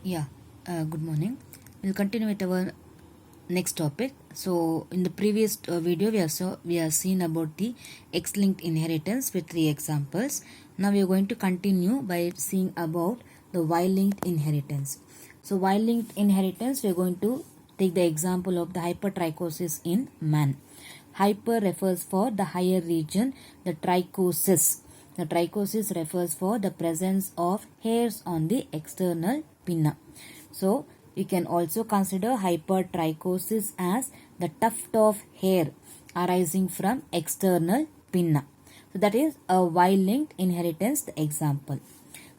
Yeah, good morning. We'll continue with our next topic. So, in the previous video, we have seen about the X-linked inheritance with three examples. Now, we are going to continue by seeing about the Y-linked inheritance. So, Y-linked inheritance, we are going to take the example of the hypertrichosis in man. Hyper refers for the higher region, the trichosis. The trichosis refers for the presence of hairs on the external pinna. So, we can also consider hypertrichosis as the tuft of hair arising from external pinna. So, that is a Y-linked inheritance example.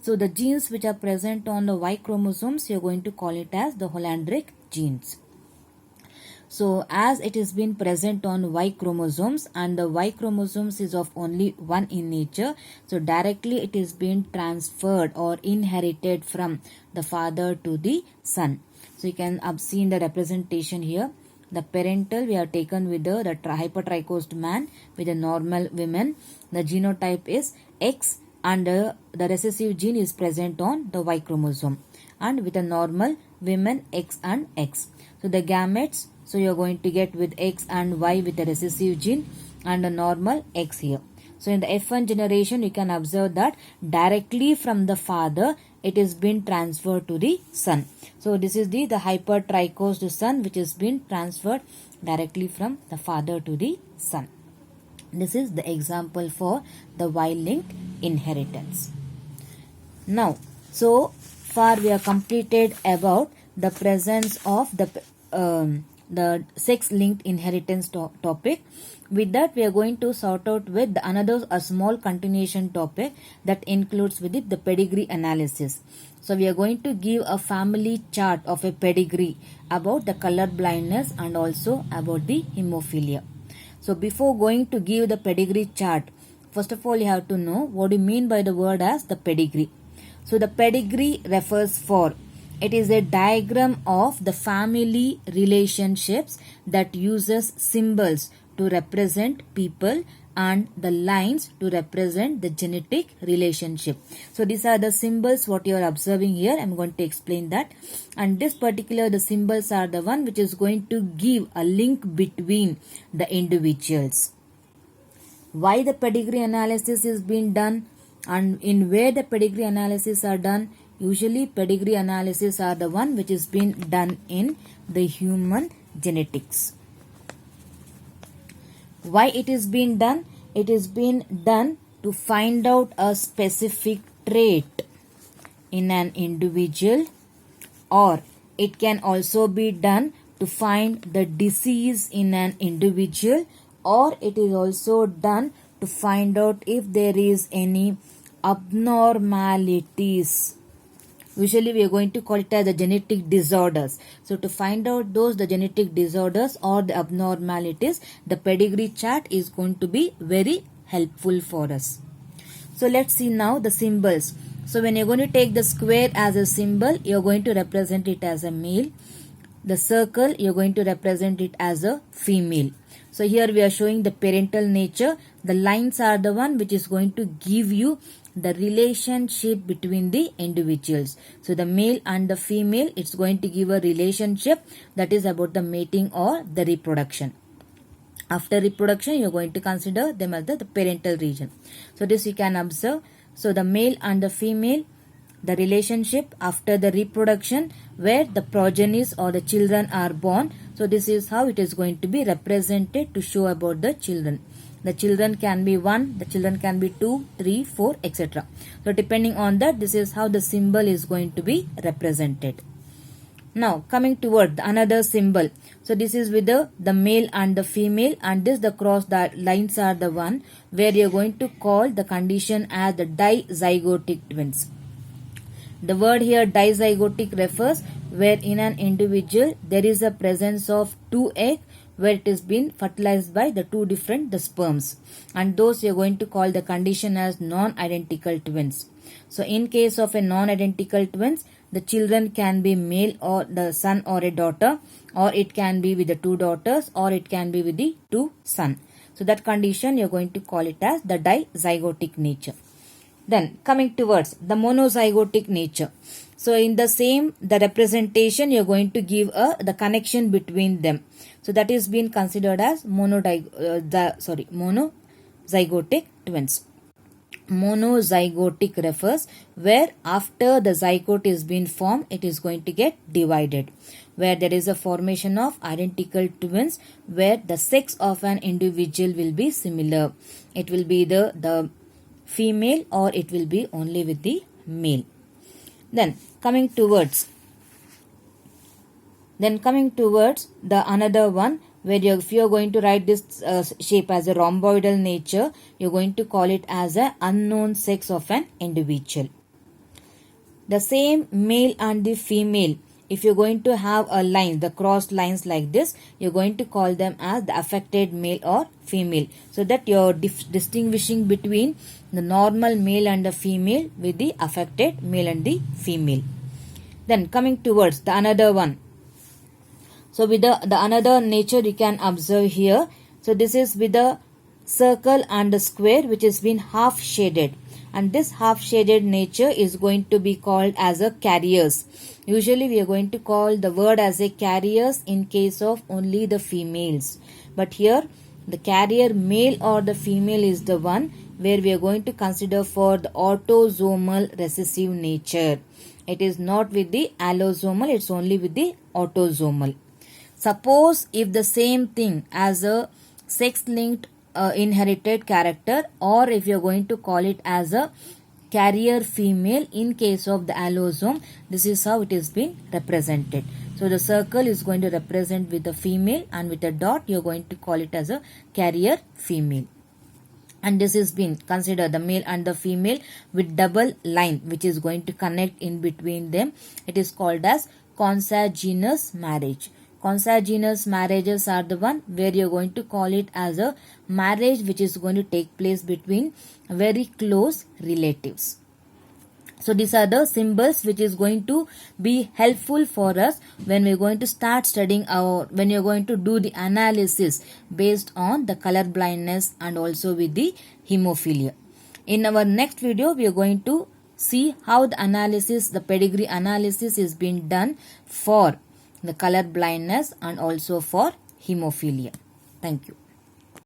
So, the genes which are present on the Y chromosomes, you are going to call it as the Hollandric genes. So as it is been present on Y chromosomes and the Y chromosomes is of only one in nature, so directly it is being transferred or inherited from the father to the son. So you can see in the representation here, the parental we have taken with the hypertrichosed man with the normal women. The genotype is X and the recessive gene is present on the Y chromosome, and with a normal women X and X. So the gametes, so you are going to get with X and Y with the recessive gene and a normal X here. So in the F1 generation, you can observe that directly from the father, it is been transferred to the son. So this is the hypertrichosed son which is been transferred directly from the father to the son. This is the example for the Y-linked inheritance. Now, so far we have completed about the presence of the sex-linked inheritance topic. With that, we are going to sort out with another a small continuation topic that includes with it the pedigree analysis. So we are going to give a family chart of a pedigree about the color blindness and also about the hemophilia. So before going to give the pedigree chart, first of all you have to know what do you mean by the word as the pedigree. So the pedigree refers for, it is a diagram of the family relationships that uses symbols to represent people and the lines to represent the genetic relationship. So these are the symbols what you are observing here. I am going to explain that. And this particular the symbols are the one which is going to give a link between the individuals. Why the pedigree analysis is being done and in where the pedigree analysis are done. Usually pedigree analysis are the one which is being done in the human genetics. Why it is being done? It is being done to find out a specific trait in an individual, or it can also be done to find the disease in an individual, or it is also done to find out if there is any abnormalities. Usually we are going to call it as the genetic disorders. So to find out those the genetic disorders or the abnormalities, the pedigree chart is going to be very helpful for us. So let's see now the symbols. So when you're going to take the square as a symbol, you're going to represent it as a male. The circle, you're going to represent it as a female. So here we are showing the parental nature. The lines are the one which is going to give you the relationship between the individuals. So the male and the female, it's going to give a relationship that is about the mating or the reproduction. After reproduction, you're going to consider them as the parental region. So this you can observe. So the male and the female, the relationship after the reproduction where the progenies or the children are born. So this is how it is going to be represented to show about the children. The children can be 1, the children can be 2, 3, 4, etc. So depending on that, this is how the symbol is going to be represented. Now coming toward another symbol. So this is with the male and the female, and this the cross that lines are the one where you are going to call the condition as the dizygotic twins. The word here dizygotic refers where in an individual there is a presence of 2 eggs where it is been fertilized by the 2 different the sperms, and those you are going to call the condition as non-identical twins. So in case of a non-identical twins, the children can be male or the son or a daughter, or it can be with the 2 daughters, or it can be with the 2 sons. So that condition you are going to call it as the dizygotic nature. Then coming towards the monozygotic nature. So in the same, the representation, you're going to give the connection between them. So that is being considered as monozygotic twins. Monozygotic refers where after the zygote is being formed, it is going to get divided. Where there is a formation of identical twins where the sex of an individual will be similar. It will be the female or it will be only with the male. Then coming towards the another one, where if you are going to write this shape as a rhomboidal nature, you are going to call it as a unknown sex of an individual. The same male and the female, if you are going to have a line, the crossed lines like this, you are going to call them as the affected male or female. So that you are distinguishing between the normal male and the female with the affected male and the female. Then coming towards the another one. So with the another nature you can observe here. So this is with the circle and the square which has been half shaded. And this half shaded nature is going to be called as a carriers. Usually we are going to call the word as a carriers in case of only the females. But here the carrier male or the female is the one where we are going to consider for the autosomal recessive nature. It is not with the allosomal, it's only with the autosomal. Suppose if the same thing as a sex-linked inherited character, or if you are going to call it as a carrier female in case of the allosome, this is how it is being represented. So the circle is going to represent with the female and with a dot you are going to call it as a carrier female. And this is being considered the male and the female with double line which is going to connect in between them. It is called as consanguineous marriage. Consanguineous marriages are the one where you are going to call it as a marriage which is going to take place between very close relatives. So these are the symbols which is going to be helpful for us when we are going to start studying when you are going to do the analysis based on the color blindness and also with the hemophilia. In our next video, we are going to see how the pedigree analysis is being done for the color blindness and also for hemophilia. Thank you.